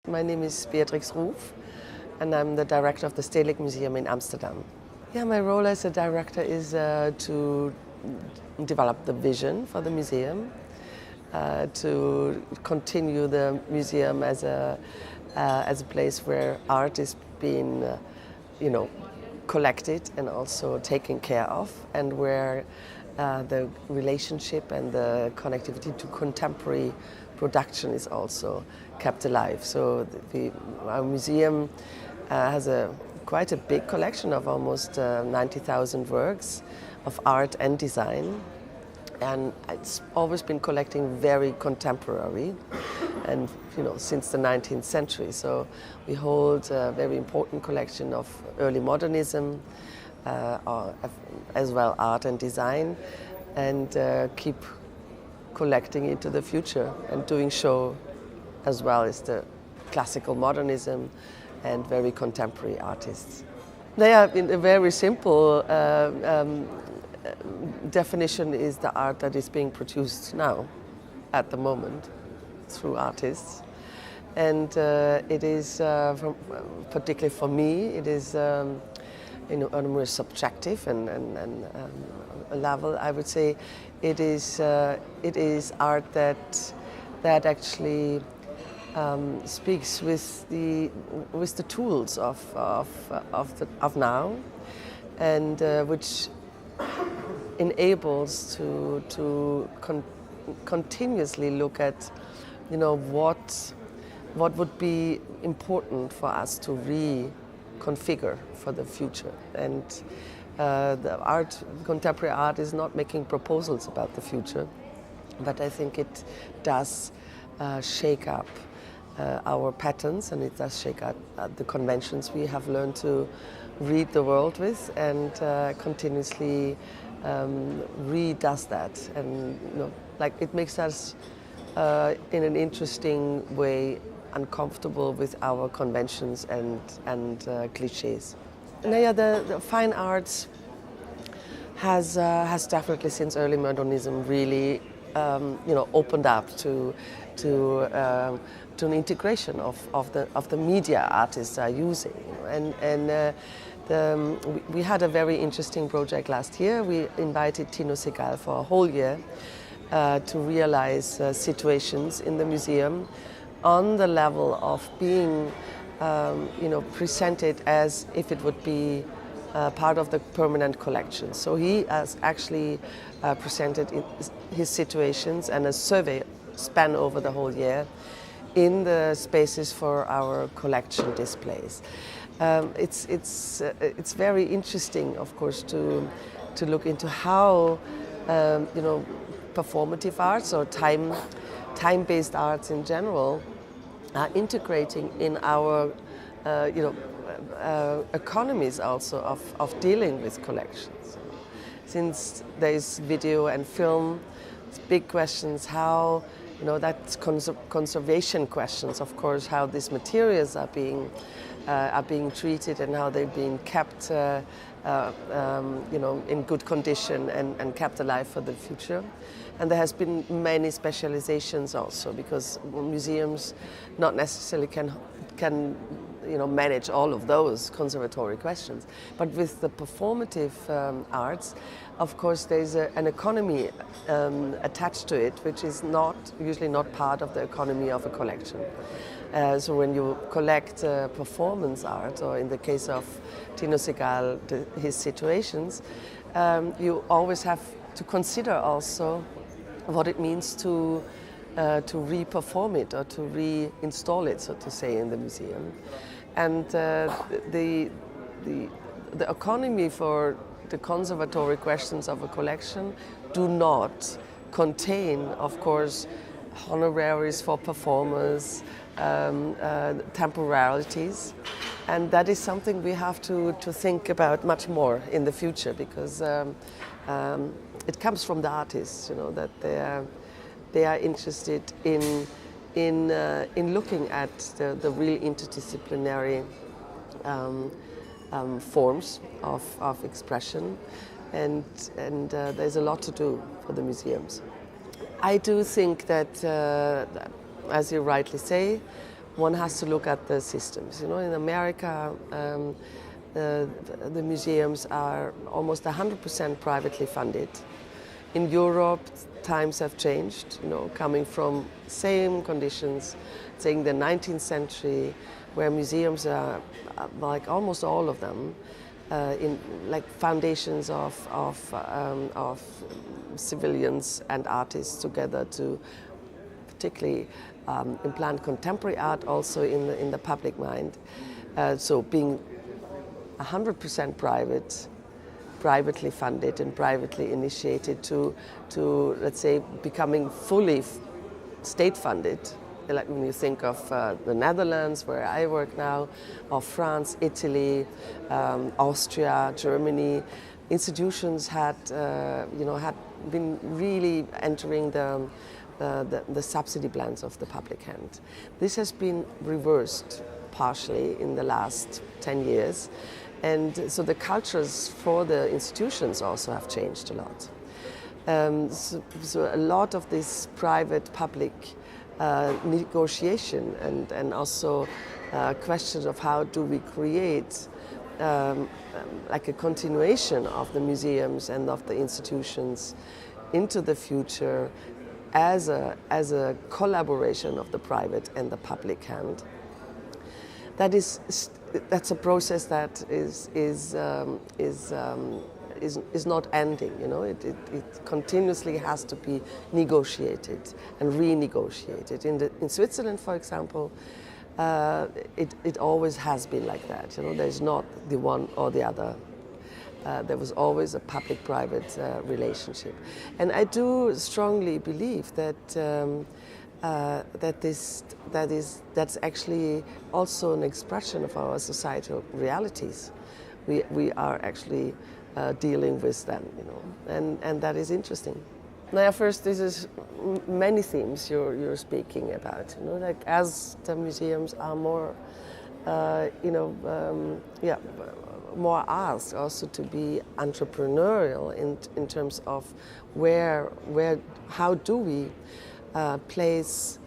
My name is Beatrix Ruf, and I'm the director of the Stedelijk Museum in Amsterdam. Yeah, my role as a director is to develop the vision for the museum, to continue the museum as a place where art is being, collected and also taken care of, and where the relationship and the connectivity to contemporary production is also kept alive. So our museum has quite a big collection of almost 90,000 works of art and design. And it's always been collecting very contemporary and since the 19th century. So we hold a very important collection of early modernism, as well art and design, and keep collecting into the future and doing show as well as the classical modernism and very contemporary artists. They are in a very simple definition is the art that is being produced now, at the moment, through artists. And it is, particularly for me, it is on a more subjective and a level. I would say it is art that actually speaks with the tools of now, and which enables to continuously look at what would be important for us to reconfigure for the future. And contemporary art is not making proposals about the future, but I think it does shake up our patterns, and it does shake up the conventions we have learned to read the world with, and continuously redoes that, and it makes us in an interesting way uncomfortable with our conventions and cliches. Now, the fine arts has definitely since early modernism really opened up to an integration of the media artists are using, and we had a very interesting project last year. We invited Tino Segal for a whole year to realize situations in the museum on the level of being presented as if it would be part of the permanent collection. So he has actually presented his situations and a survey span over the whole year in the spaces for our collection displays. It's very interesting, of course, to look into how performative arts or time-based arts in general are integrating in our economies also of dealing with collections. Since there is video and film, it's big questions how that's conservation questions, of course, how these materials are being treated and how they're being kept in good condition and kept alive for the future. And there has been many specializations also, because museums not necessarily can manage all of those conservatory questions. But with the performative arts, of course, there's an economy attached to it, which is usually not part of the economy of a collection. So when you collect performance art, or in the case of Tino Segal, his situations, you always have to consider also what it means to re-perform it or to reinstall it, so to say, in the museum. And the economy for the conservatory questions of a collection do not contain, of course, honoraries for performers, temporalities, and that is something we have to think about much more in the future, because it comes from the artists, that they are interested in looking at the real interdisciplinary forms of expression, and there's a lot to do for the museums. I do think that, as you rightly say, one has to look at the systems. You know, in America, the museums are almost 100% privately funded. In Europe, times have changed, you know, coming from same conditions, saying the 19th century, where museums are, like almost all of them, in like foundations of civilians and artists together to particularly implant contemporary art also in the public mind. So being 100% privately funded and privately initiated to let's say becoming fully state funded. Like when you think of the Netherlands, where I work now, or France, Italy, Austria, Germany, institutions had been really entering the subsidy plans of the public hand. This has been reversed partially in the last 10 years, and so the cultures for the institutions also have changed a lot. So a lot of this private-public negotiation and also questions of how do we create like a continuation of the museums and of the institutions into the future as a collaboration of the private and the public hand. That's a process that is not ending. You know, it continuously has to be negotiated and renegotiated. In Switzerland, for example, it always has been like that. You know, there's not the one or the other. There was always a public-private relationship, and I do strongly believe that. That's actually also an expression of our societal realities. We are actually dealing with them, you know, and that is interesting. Now, first, this is many themes you're speaking about. You know, like as the museums are more, more asked also to be entrepreneurial in terms of how do we place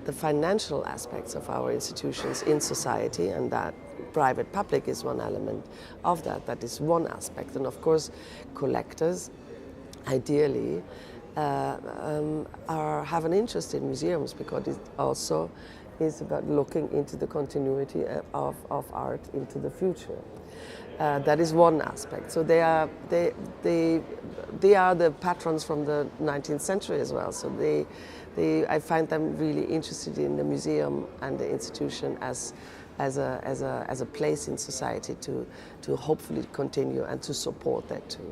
the financial aspects of our institutions in society, and that private-public is one element of that. That is one aspect. And of course, collectors, ideally, have an interest in museums because it also is about looking into the continuity of art into the future. That is one aspect. So they are the patrons from the 19th century as well. So I find them really interested in the museum and the institution as a place in society to hopefully continue and to support that too.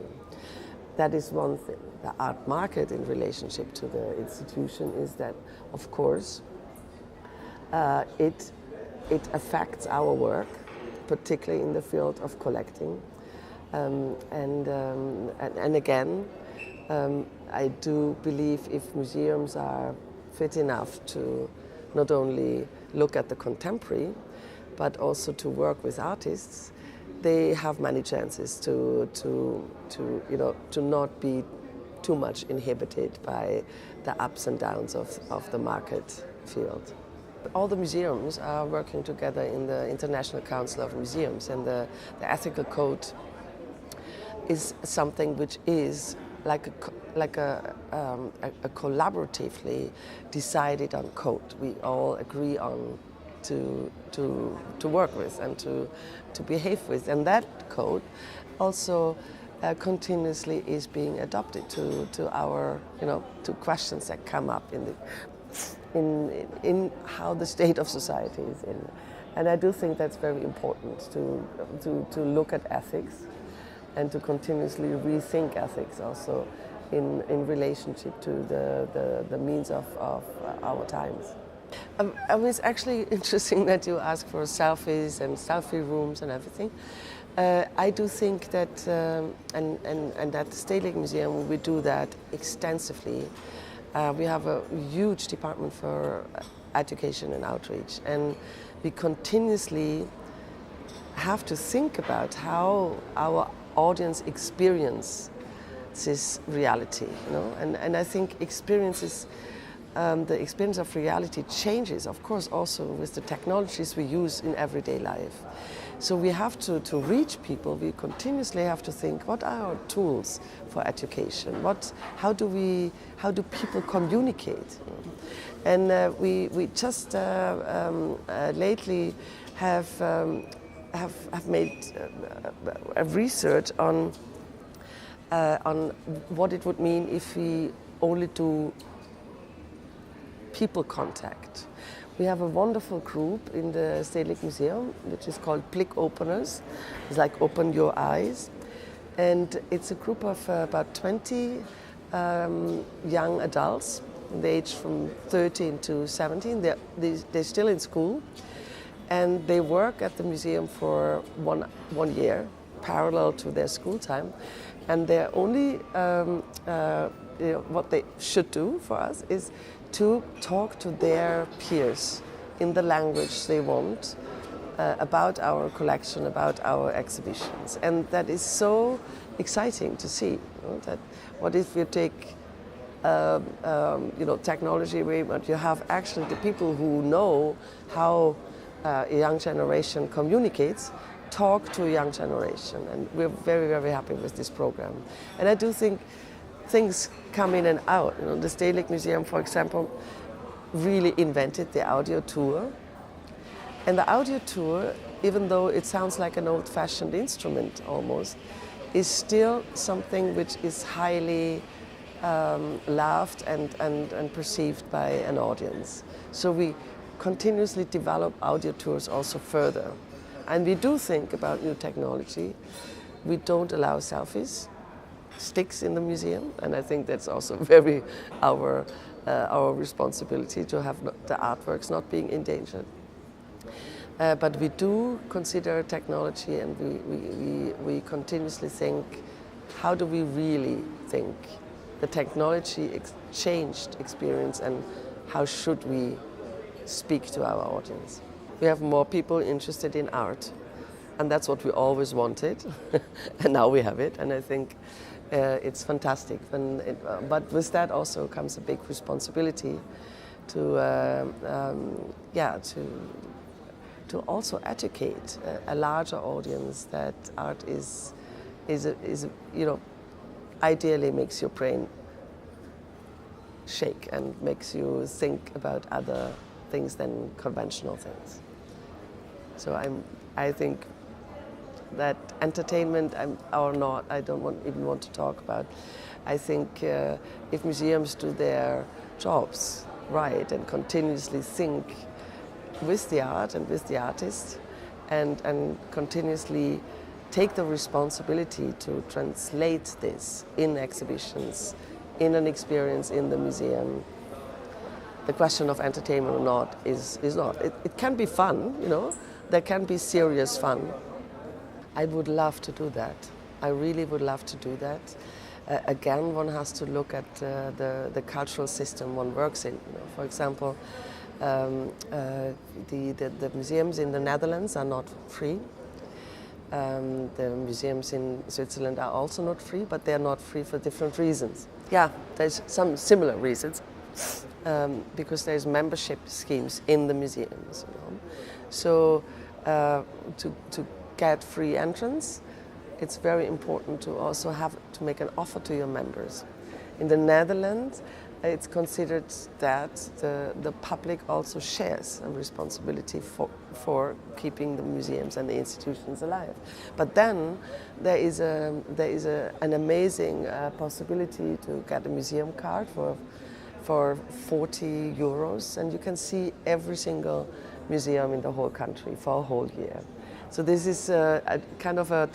That is one thing. The art market in relationship to the institution is that, of course, it affects our work, particularly in the field of collecting. And again, I do believe if museums are fit enough to not only look at the contemporary, but also to work with artists, they have many chances to not be too much inhibited by the ups and downs of the market field. All the museums are working together in the International Council of Museums, and the ethical code is something which is like a collaboratively decided on code. We all agree on to work with and to behave with, and that code also continuously is being adopted to our to questions that come up in how the state of society is in. And I do think that's very important to look at ethics and to continuously rethink ethics also in relationship to the means of our times. I mean, it's actually interesting that you ask for selfies and selfie rooms and everything. I do think that, and at the State Lake Museum we do that extensively. We have a huge department for education and outreach, and we continuously have to think about how our audience experience this reality, you know, and I think experiences, the experience of reality changes, of course, also with the technologies we use in everyday life. So we have to reach people, we continuously have to think, what are our tools for education? How do people communicate? And we just lately have made a research on what it would mean if we only do people contact. We have a wonderful group in the Stedelijk Museum, which is called Blik Openers. It's like Open Your Eyes. And it's a group of about 20 young adults, they age from 13 to 17. They're still in school. And they work at the museum for one year, parallel to their school time. And they're only, what they should do for us is to talk to their peers in the language they want about our collection, about our exhibitions. And that is so exciting to see. That what if you take technology away, but you have actually the people who know how a young generation communicates, talk to a young generation. And we're very, very happy with this program. And I do think things come in and out. The Stedelijk Museum, for example, really invented the audio tour. And the audio tour, even though it sounds like an old-fashioned instrument almost, is still something which is highly loved and perceived by an audience. So we continuously develop audio tours also further. And we do think about new technology. We don't allow selfies, sticks in the museum, and I think that's also very our responsibility to have the artworks not being endangered. But we do consider technology, and we continuously think, how do we really think the technology changed experience, and how should we speak to our audience? We have more people interested in art, and that's what we always wanted, and now we have it, and I think it's fantastic. But with that also comes a big responsibility to also educate a larger audience that art is ideally makes your brain shake and makes you think about other things than conventional things. So I think that entertainment or not, I don't even want to talk about. I think if museums do their jobs right and continuously think with the art and with the artist and continuously take the responsibility to translate this in exhibitions, in an experience in the museum, the question of entertainment or not is not. It can be fun, there can be serious fun. I would love to do that. I really would love to do that. Again, one has to look at the cultural system one works in. For example, the museums in the Netherlands are not free. The museums in Switzerland are also not free, but they're not free for different reasons. Yeah, there's some similar reasons, because there's membership schemes in the museums. So to get free entrance, it's very important to also have to make an offer to your members. In the Netherlands, it's considered that the public also shares a responsibility for keeping the museums and the institutions alive. But then there is an amazing possibility to get a museum card for 40 euros, and you can see every single museum in the whole country for a whole year. So this is a kind of a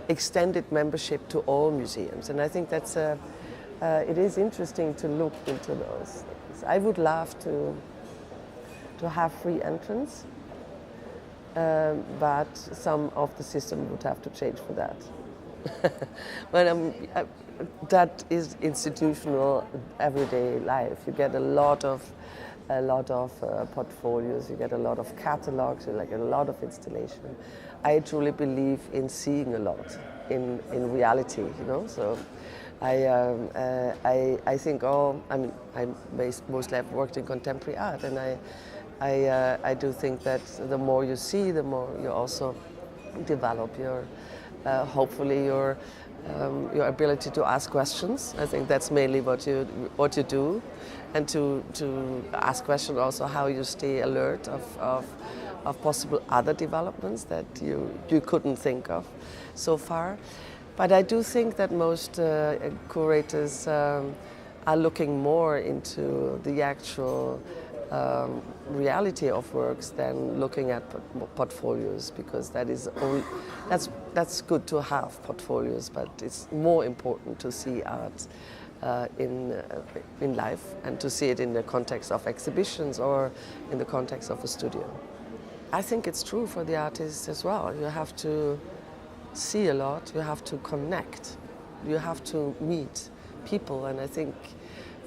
extended membership to all museums, and I think that's it is interesting to look into those things. I would love to have free entrance, but some of the system would have to change for that. But that is institutional everyday life. You get a lot of portfolios, you get a lot of catalogs, you get a lot of installation. I truly believe in seeing a lot. in reality, you know. So I think I mostly have worked in contemporary art, and I do think that the more you see, the more you also develop your hopefully your ability to ask questions. I think that's mainly what you do, and to ask questions also how you stay alert of possible other developments that you couldn't think of so far. But I do think that most curators are looking more into the actual reality of works than looking at portfolios, because that's good to have portfolios, but it's more important to see art in life, and to see it in the context of exhibitions or in the context of a studio. I think it's true for the artists as well. You have to see a lot, you have to connect, you have to meet people, and I think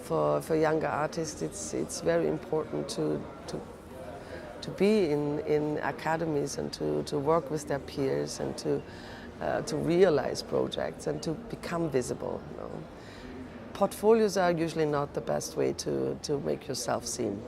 for younger artists it's very important to be in academies and to work with their peers, and to realize projects and to become visible, you know. Portfolios are usually not the best way to make yourself seen.